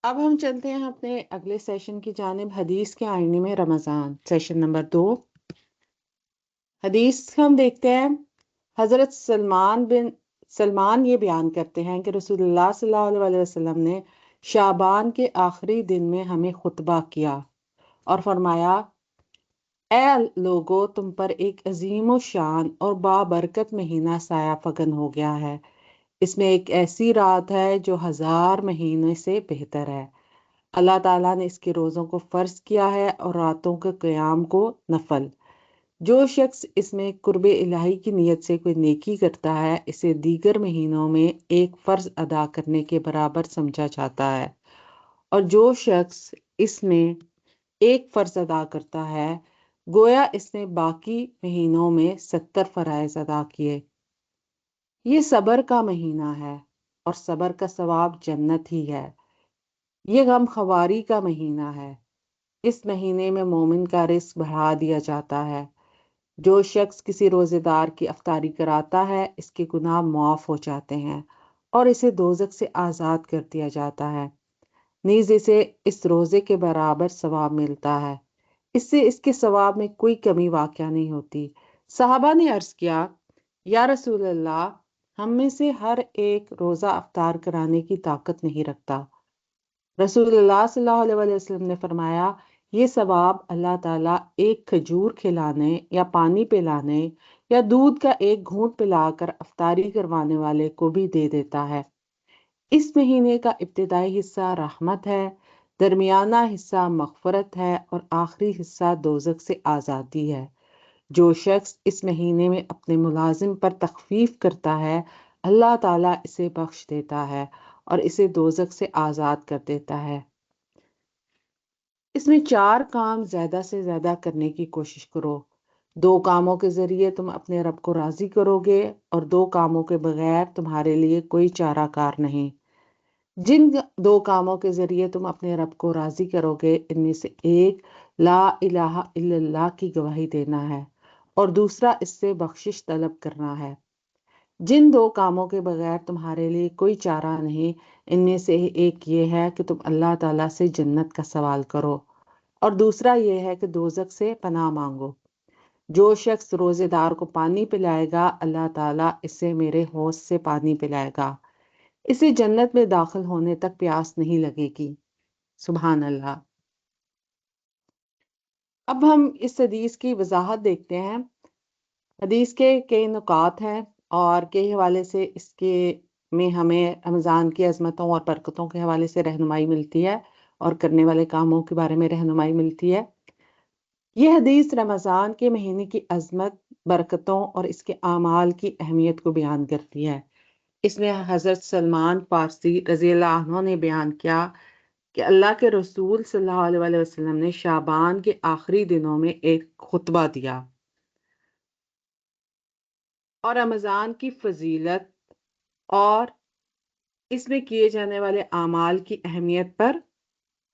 اب ہم چلتے ہیں اپنے اگلے سیشن کی جانب، حدیث کے آئینے میں رمضان، سیشن نمبر 2۔ حدیث ہم دیکھتے ہیں، حضرت سلمان یہ بیان کرتے ہیں کہ رسول اللہ صلی اللہ علیہ وسلم نے شعبان کے آخری دن میں ہمیں خطبہ کیا اور فرمایا، اے لوگو، تم پر ایک عظیم و شان اور بابرکت مہینہ سایہ فگن ہو گیا ہے۔ اس میں ایک ایسی رات ہے جو 1000 مہینے سے بہتر ہے۔ اللہ تعالیٰ نے اس کے روزوں کو فرض کیا ہے اور راتوں کے قیام کو نفل۔ جو شخص اس میں قرب الہی کی نیت سے کوئی نیکی کرتا ہے، اسے دیگر مہینوں میں ایک فرض ادا کرنے کے برابر سمجھا جاتا ہے، اور جو شخص اس میں ایک فرض ادا کرتا ہے، گویا اس نے باقی مہینوں میں 70 فرائض ادا کیے۔ یہ صبر کا مہینہ ہے اور صبر کا ثواب جنت ہی ہے۔ یہ غم خواری کا مہینہ ہے۔ اس مہینے میں مومن کا رزق بڑھا دیا جاتا ہے۔ جو شخص کسی روزے دار کی افطاری کراتا ہے، اس کے گناہ معاف ہو جاتے ہیں اور اسے دوزخ سے آزاد کر دیا جاتا ہے، نیز اسے اس روزے کے برابر ثواب ملتا ہے۔ اس سے اس کے ثواب میں کوئی کمی واقع نہیں ہوتی۔ صحابہ نے عرض کیا، یا رسول اللہ، ہم میں سے ہر ایک روزہ افطار کرانے کی طاقت نہیں رکھتا۔ رسول اللہ صلی اللہ علیہ وسلم نے فرمایا، یہ ثواب اللہ تعالیٰ ایک کھجور کھلانے یا پانی پلانے یا دودھ کا ایک گھونٹ پلا کر افطاری کروانے والے کو بھی دے دیتا ہے۔ اس مہینے کا ابتدائی حصہ رحمت ہے، درمیانہ حصہ مغفرت ہے اور آخری حصہ دوزخ سے آزادی ہے۔ جو شخص اس مہینے میں اپنے ملازم پر تخفیف کرتا ہے، اللہ تعالیٰ اسے بخش دیتا ہے اور اسے دوزخ سے آزاد کر دیتا ہے۔ اس میں 4 کام زیادہ سے زیادہ کرنے کی کوشش کرو۔ 2 کاموں کے ذریعے تم اپنے رب کو راضی کرو گے اور 2 کاموں کے بغیر تمہارے لیے کوئی چارہ کار نہیں۔ جن 2 کاموں کے ذریعے تم اپنے رب کو راضی کرو گے، ان میں سے ایک لا الہ الا اللہ کی گواہی دینا ہے اور دوسرا اس سے بخشش طلب کرنا ہے۔ جن 2 کاموں کے بغیر تمہارے لیے کوئی چارہ نہیں، ان میں سے ایک یہ ہے کہ تم اللہ تعالیٰ سے جنت کا سوال کرو اور دوسرا یہ ہے کہ دوزخ سے پناہ مانگو۔ جو شخص روزے دار کو پانی پلائے گا، اللہ تعالیٰ اسے میرے حوض سے پانی پلائے گا، اسے جنت میں داخل ہونے تک پیاس نہیں لگے گی۔ سبحان اللہ۔ اب ہم اس حدیث کی وضاحت دیکھتے ہیں۔ حدیث کے کئی نکات ہیں اور کئی حوالے سے اس کے میں ہمیں رمضان کی عظمتوں اور برکتوں کے حوالے سے رہنمائی ملتی ہے اور کرنے والے کاموں کے بارے میں رہنمائی ملتی ہے۔ یہ حدیث رمضان کے مہینے کی عظمت، برکتوں اور اس کے اعمال کی اہمیت کو بیان کرتی ہے۔ اس میں حضرت سلمان فارسی رضی اللہ عنہ نے بیان کیا کہ اللہ کے رسول صلی اللہ علیہ وسلم نے شعبان کے آخری دنوں میں ایک خطبہ دیا اور رمضان کی فضیلت اور اس میں کیے جانے والے اعمال کی اہمیت پر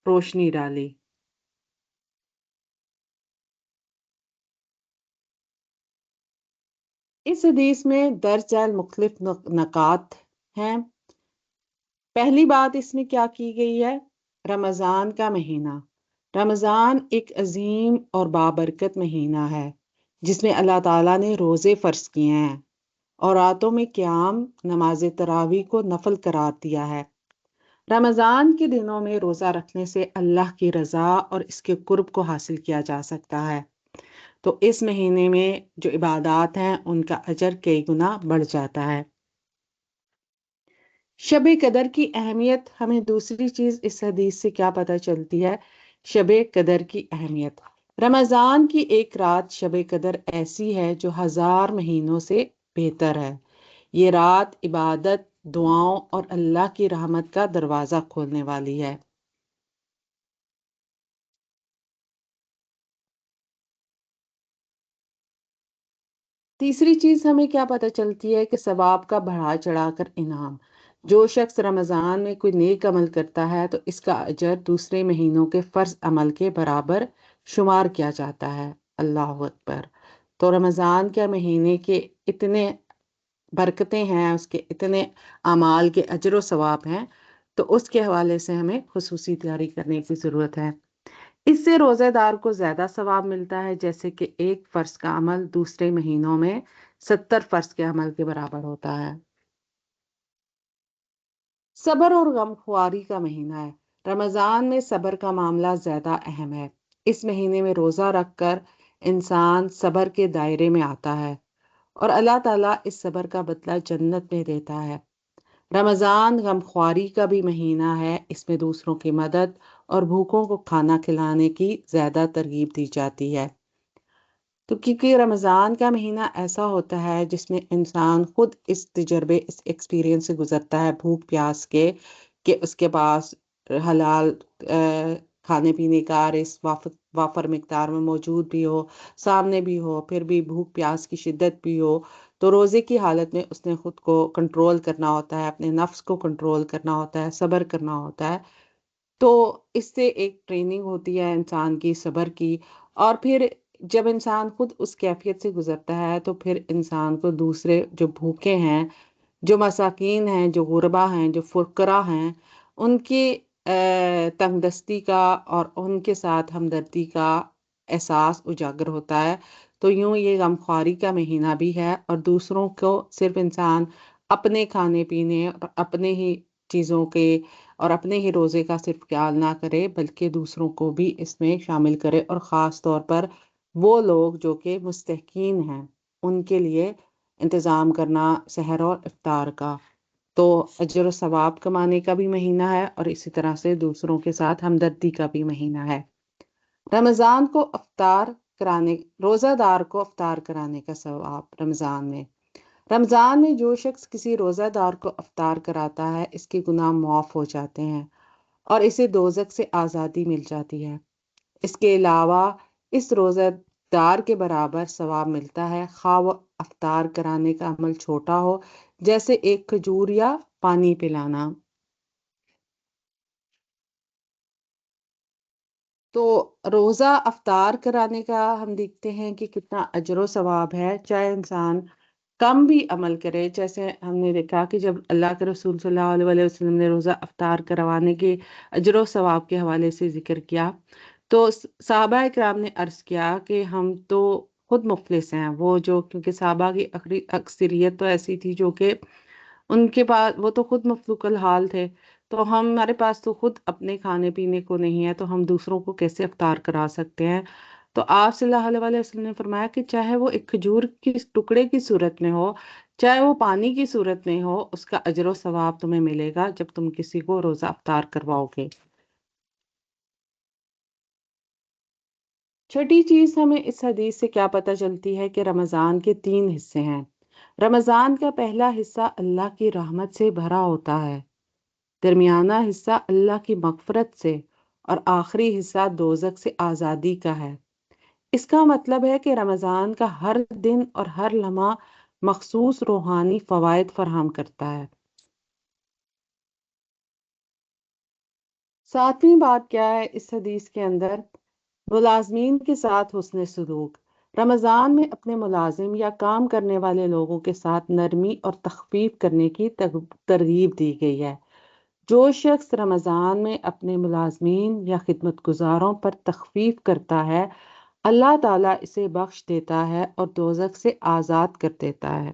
روشنی ڈالی۔ اس حدیث میں درج ذیل مختلف نکات ہیں۔ پہلی بات اس میں کیا کی گئی ہے؟ رمضان کا مہینہ۔ رمضان ایک عظیم اور بابرکت مہینہ ہے جس میں اللہ تعالیٰ نے روزے فرض کیے ہیں اور راتوں میں قیام، نماز تراویح کو نفل قرار دیا ہے۔ رمضان کے دنوں میں روزہ رکھنے سے اللہ کی رضا اور اس کے قرب کو حاصل کیا جا سکتا ہے، تو اس مہینے میں جو عبادات ہیں ان کا اجر کئی گنا بڑھ جاتا ہے۔ شب قدر کی اہمیت، ہمیں دوسری چیز اس حدیث سے کیا پتہ چلتی ہے؟ شب قدر کی اہمیت۔ رمضان کی ایک رات شب قدر ایسی ہے جو 1000 مہینوں سے بہتر ہے۔ یہ رات عبادت، دعاؤں اور اللہ کی رحمت کا دروازہ کھولنے والی ہے۔ تیسری چیز ہمیں کیا پتہ چلتی ہے کہ ثواب کا بڑھا چڑھا کر انعام۔ جو شخص رمضان میں کوئی نیک عمل کرتا ہے تو اس کا اجر دوسرے مہینوں کے فرض عمل کے برابر شمار کیا جاتا ہے۔ اللہ اکبر۔ تو رمضان کے مہینے کے اتنے برکتیں ہیں، اس کے اتنے اعمال کے اجر و ثواب ہیں، تو اس کے حوالے سے ہمیں خصوصی تیاری کرنے کی ضرورت ہے۔ اس سے روزے دار کو زیادہ ثواب ملتا ہے، جیسے کہ ایک فرض کا عمل دوسرے مہینوں میں 70 فرض کے عمل کے برابر ہوتا ہے۔ صبر اور غم خواری کا مہینہ ہے۔ رمضان میں صبر کا معاملہ زیادہ اہم ہے۔ اس مہینے میں روزہ رکھ کر انسان صبر کے دائرے میں آتا ہے اور اللہ تعالیٰ اس صبر کا بدلہ جنت میں دیتا ہے۔ رمضان غم خواری کا بھی مہینہ ہے۔ اس میں دوسروں کی مدد اور بھوکوں کو کھانا کھلانے کی زیادہ ترغیب دی جاتی ہے۔ تو کیونکہ رمضان کا مہینہ ایسا ہوتا ہے جس میں انسان خود اس تجربے، اس ایکسپیرینس سے گزرتا ہے، بھوک پیاس کے، کہ اس کے پاس حلال کھانے پینے کا رزق وافر مقدار میں موجود بھی ہو، سامنے بھی ہو، پھر بھی بھوک پیاس کی شدت بھی ہو، تو روزے کی حالت میں اس نے خود کو کنٹرول کرنا ہوتا ہے، اپنے نفس کو کنٹرول کرنا ہوتا ہے، صبر کرنا ہوتا ہے۔ تو اس سے ایک ٹریننگ ہوتی ہے انسان کی صبر کی، اور پھر جب انسان خود اس کیفیت سے گزرتا ہے تو پھر انسان کو دوسرے جو بھوکے ہیں، جو مساکین ہیں، جو غربا ہیں، جو فقراء ہیں، ان کی تنگ دستی کا اور ان کے ساتھ ہمدردی کا احساس اجاگر ہوتا ہے۔ تو یوں یہ غمخواری کا مہینہ بھی ہے، اور دوسروں کو صرف انسان اپنے کھانے پینے اور اپنے ہی چیزوں کے اور اپنے ہی روزے کا صرف خیال نہ کرے، بلکہ دوسروں کو بھی اس میں شامل کرے، اور خاص طور پر وہ لوگ جو کہ مستحقین ہیں ان کے لیے انتظام کرنا سحر اور افطار کا۔ تو اجر و ثواب کمانے کا بھی مہینہ ہے، اور اسی طرح سے دوسروں کے ساتھ ہمدردی کا بھی مہینہ ہے۔ رمضان کو افطار کرانے، روزہ دار کو افطار کرانے کا ثواب رمضان میں جو شخص کسی روزہ دار کو افطار کراتا ہے، اس کے گناہ معاف ہو جاتے ہیں اور اسے دوزخ سے آزادی مل جاتی ہے۔ اس کے علاوہ اس روزہ دار کے برابر ثواب ملتا ہے، خواہ وہ افطار کرانے کا عمل چھوٹا ہو، جیسے ایک کھجور یا پانی پلانا۔ تو روزہ افطار کرانے کا ہم دیکھتے ہیں کہ کتنا اجر و ثواب ہے، چاہے انسان کم بھی عمل کرے۔ جیسے ہم نے دیکھا کہ جب اللہ کے رسول صلی اللہ علیہ وسلم نے روزہ افطار کروانے کے اجر و ثواب کے حوالے سے ذکر کیا، تو صحابہ اکرام نے عرض کیا کہ ہم تو خود مفلس ہیں۔ وہ جو، کیونکہ صحابہ کی اکثریت تو ایسی تھی جو کہ ان کے پاس، وہ تو خود مفلوق الحال تھے، تو ہمارے پاس تو خود اپنے کھانے پینے کو نہیں ہے، تو ہم دوسروں کو کیسے افطار کرا سکتے ہیں؟ تو آپ صلی اللہ علیہ وسلم نے فرمایا کہ چاہے وہ ایک کھجور کی ٹکڑے کی صورت میں ہو، چاہے وہ پانی کی صورت میں ہو، اس کا اجر و ثواب تمہیں ملے گا جب تم کسی کو روزہ افطار کرواؤ گے۔ چھٹی چیز ہمیں اس حدیث سے کیا پتہ چلتی ہے کہ رمضان کے 3 حصے ہیں۔ رمضان کا پہلا حصہ اللہ کی رحمت سے بھرا ہوتا ہے، درمیانہ حصہ اللہ کی مغفرت سے، اور آخری حصہ دوزخ سے آزادی کا ہے۔ اس کا مطلب ہے کہ رمضان کا ہر دن اور ہر لمحہ مخصوص روحانی فوائد فراہم کرتا ہے۔ 7ویں بات کیا ہے اس حدیث کے اندر؟ ملازمین کے ساتھ حسن سلوک۔ رمضان میں اپنے ملازم یا کام کرنے والے لوگوں کے ساتھ نرمی اور تخفیف کرنے کی ترغیب دی گئی ہے۔ جو شخص رمضان میں اپنے ملازمین یا خدمت گزاروں پر تخفیف کرتا ہے، اللہ تعالیٰ اسے بخش دیتا ہے اور دوزخ سے آزاد کر دیتا ہے۔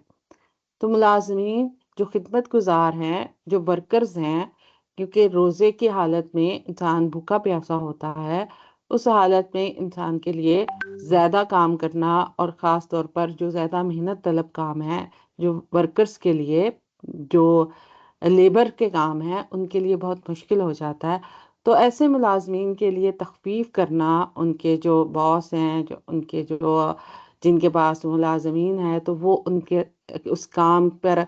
تو ملازمین جو خدمت گزار ہیں، جو ورکرز ہیں، کیونکہ روزے کی حالت میں انسان بھوکا پیاسا ہوتا ہے، اس حالت میں انسان کے لیے زیادہ کام کرنا، اور خاص طور پر جو زیادہ محنت طلب کام ہے، جو ورکرز کے لیے، جو لیبر کے کام ہیں، ان کے لیے بہت مشکل ہو جاتا ہے۔ تو ایسے ملازمین کے لیے تخفیف کرنا، ان کے جو باس ہیں، جو ان کے جو جن کے پاس ملازمین ہیں، تو وہ ان کے اس کام پر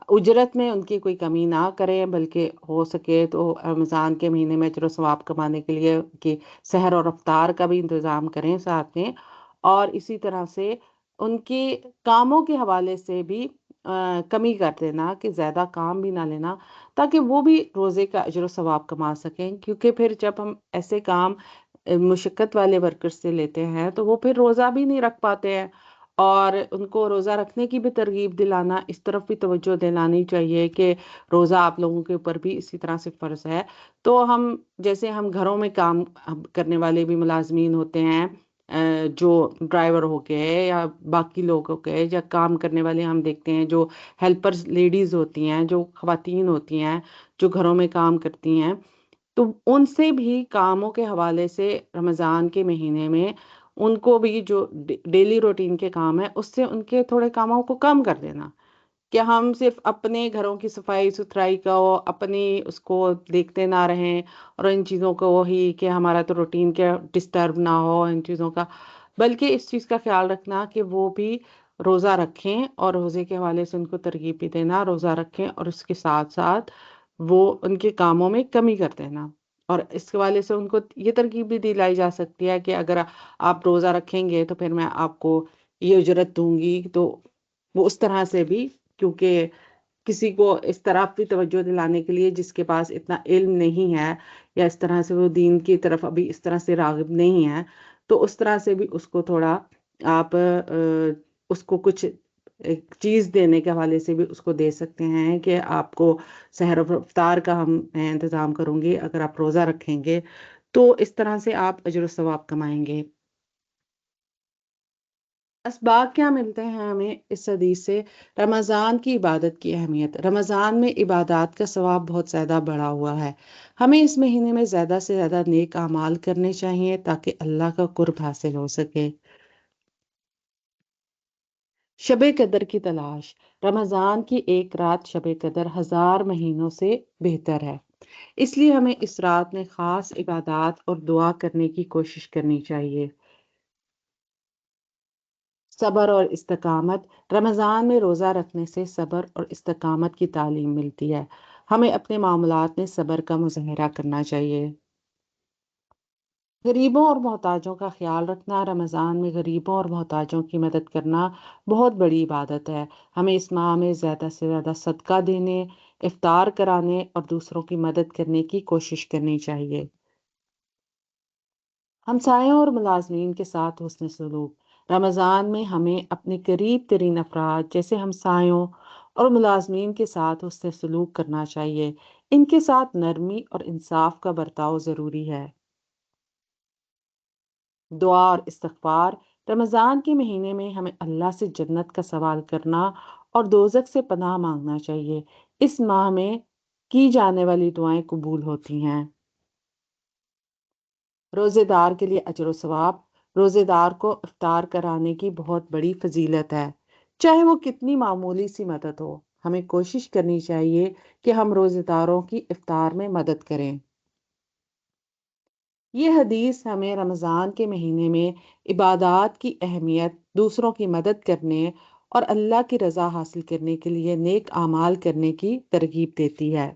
اجرت میں ان کی کوئی کمی نہ کریں، بلکہ ہو سکے تو رمضان کے مہینے میں اجر و ثواب کمانے کے لیے ان کی سحر اور افطار کا بھی انتظام کریں ساتھ میں، اور اسی طرح سے ان کی کاموں کے حوالے سے بھی کمی کر دینا، کہ زیادہ کام بھی نہ لینا، تاکہ وہ بھی روزے کا اجر و ثواب کما سکیں۔ کیونکہ پھر جب ہم ایسے کام مشقت والے ورکر سے لیتے ہیں تو وہ پھر روزہ بھی نہیں رکھ پاتے ہیں، اور ان کو روزہ رکھنے کی بھی ترغیب دلانا، اس طرف بھی توجہ دلانی چاہیے کہ روزہ آپ لوگوں کے اوپر بھی اسی طرح سے فرض ہے۔ تو جیسے ہم گھروں میں کام کرنے والے بھی ملازمین ہوتے ہیں، جو ڈرائیور ہو گئے یا باقی لوگ ہو گئے، یا کام کرنے والے ہم دیکھتے ہیں جو ہیلپرز لیڈیز ہوتی ہیں، جو خواتین ہوتی ہیں جو گھروں میں کام کرتی ہیں، تو ان سے بھی کاموں کے حوالے سے رمضان کے مہینے میں ان کو بھی جو ڈیلی روٹین کے کام ہے اس سے ان کے تھوڑے کاموں کو کم کر دینا، کہ ہم صرف اپنے گھروں کی صفائی ستھرائی کا اپنی اس کو دیکھتے نہ رہیں، اور ان چیزوں کو وہی کہ ہمارا تو روٹین کے ڈسٹرب نہ ہو ان چیزوں کا، بلکہ اس چیز کا خیال رکھنا کہ وہ بھی روزہ رکھیں، اور روزے کے حوالے سے ان کو ترغیب بھی دینا روزہ رکھیں، اور اس کے ساتھ ساتھ وہ ان کے کاموں میں کمی کر دینا۔ اور اس کے حوالے سے ان کو یہ ترغیب بھی دلائی جا سکتی ہے کہ اگر آپ روزہ رکھیں گے تو پھر میں آپ کو یہ اجرت دوں گی، تو وہ اس طرح سے بھی، کیونکہ کسی کو اس طرف بھی توجہ دلانے کے لیے جس کے پاس اتنا علم نہیں ہے، یا اس طرح سے وہ دین کی طرف ابھی اس طرح سے راغب نہیں ہے، تو اس طرح سے بھی اس کو تھوڑا آپ اس کو کچھ ایک چیز دینے کے حوالے سے بھی اس کو دے سکتے ہیں کہ آپ کو سحر و افطار کا میں انتظام کروں گی اگر آپ روزہ رکھیں گے، تو اس طرح سے آپ اجر و ثواب کمائیں گے۔ اسباق کیا ملتے ہیں ہمیں اس حدیث سے؟ رمضان کی عبادت کی اہمیت۔ رمضان میں عبادات کا ثواب بہت زیادہ بڑھا ہوا ہے۔ ہمیں اس مہینے میں زیادہ سے زیادہ نیک اعمال کرنے چاہیے تاکہ اللہ کا قرب حاصل ہو سکے۔ شب قدر کی تلاش۔ رمضان کی ایک رات شب قدر 1000 مہینوں سے بہتر ہے، اس لیے ہمیں اس رات میں خاص عبادات اور دعا کرنے کی کوشش کرنی چاہیے۔ صبر اور استقامت۔ رمضان میں روزہ رکھنے سے صبر اور استقامت کی تعلیم ملتی ہے۔ ہمیں اپنے معاملات میں صبر کا مظاہرہ کرنا چاہیے۔ غریبوں اور محتاجوں کا خیال رکھنا۔ رمضان میں غریبوں اور محتاجوں کی مدد کرنا بہت بڑی عبادت ہے۔ ہمیں اس ماہ میں زیادہ سے زیادہ صدقہ دینے، افطار کرانے اور دوسروں کی مدد کرنے کی کوشش کرنی چاہیے۔ ہمسایوں اور ملازمین کے ساتھ حسن سلوک۔ رمضان میں ہمیں اپنے قریب ترین افراد جیسے ہمسایوں اور ملازمین کے ساتھ حسن سلوک کرنا چاہیے۔ ان کے ساتھ نرمی اور انصاف کا برتاؤ ضروری ہے۔ دعا اور استغفار۔ رمضان کے مہینے میں ہمیں اللہ سے جنت کا سوال کرنا اور دوزخ سے پناہ مانگنا چاہیے۔ اس ماہ میں کی جانے والی دعائیں قبول ہوتی ہیں۔ روزے دار کے لیے اجر و ثواب۔ روزے دار کو افطار کرانے کی بہت بڑی فضیلت ہے، چاہے وہ کتنی معمولی سی مدد ہو۔ ہمیں کوشش کرنی چاہیے کہ ہم روزے داروں کی افطار میں مدد کریں۔ یہ حدیث ہمیں رمضان کے مہینے میں عبادات کی اہمیت، دوسروں کی مدد کرنے اور اللہ کی رضا حاصل کرنے کے لیے نیک اعمال کرنے کی ترغیب دیتی ہے۔